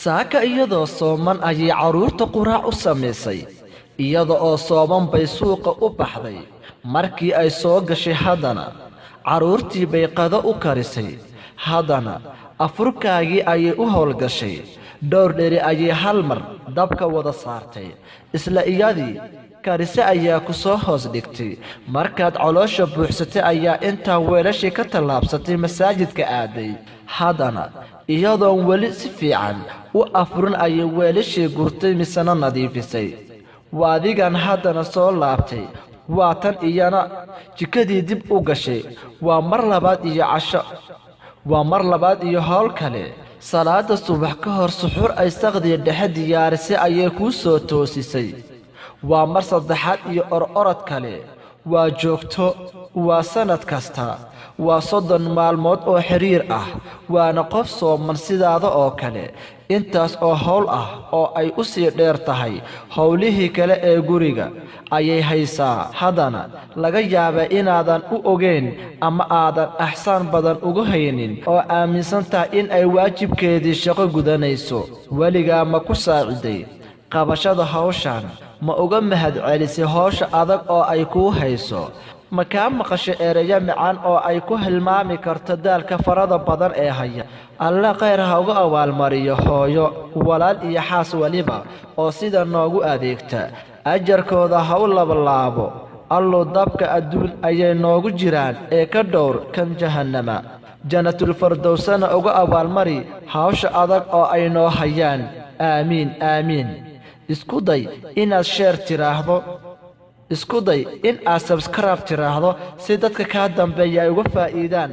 saaka iyadoo sooman ayay carruurta quraac u samaysay iyada oo sooman bay suuqa u baxday markii ay soo gashay haddana carruurtii bay qado u karisay haddana afurkaagii ayay u howlgashay dhowr dheri ayay hal mar dabka wada saartay isla iyadii karise ayaa ku soo hoos dhigtay markaad caloosha buuxsatay ayaa intaa weelashii ka tallaabsatay masaajidka aaday haddana iyadoon weli si fiican u afurin ayay weelashii gurtay misena nadiifisay waadigan haddana soo laabtay waa tan iyana jikadii dib u gashay waa mar labaad iyo howl kale salaada subax ka hor suxuur ay saqdii dhexe diyaarisay ayay kuu soo toosisay waa mar saddexaad iyo ororod kale waa joogto waa sannad kasta waa 30 maalmood oo xiriir ah waana qof sooman sidaada oo kale intaas oo howl ah oo ay u sii dheer tahay howlihii kale ee guriga ayay haysaa haddana laga yaabaa inaadan u ogeyn ama aadan axsaan badan ugu haynin oo aaminsan tahay in ay waajibkeedii shaqo gudanayso weligaa ma ku saaciday qabashada hawshan ma uga mahadcelisay hawsha adag oo ay kuu hayso ma kaa maqashay ereyo macaan oo ay ku hilmaami karto daalka farada badan ee haya alla khayr ha uga abaalmariyo hooyo walaal iyo xaas waliba oo sida noogu adeegta ajarkooda ha u labalaabo allo dabka adduun ayay noogu jiraan ee ka dhowr kan jahannama jannatul firdawsana uga abaalmari hawsha adag oo ay noo hayaan aamiin aamiin isku day inaad share tiraahdo isku day in aad subscribe tiraahdo si dadka ka dambeeya ay uga faa'iidaan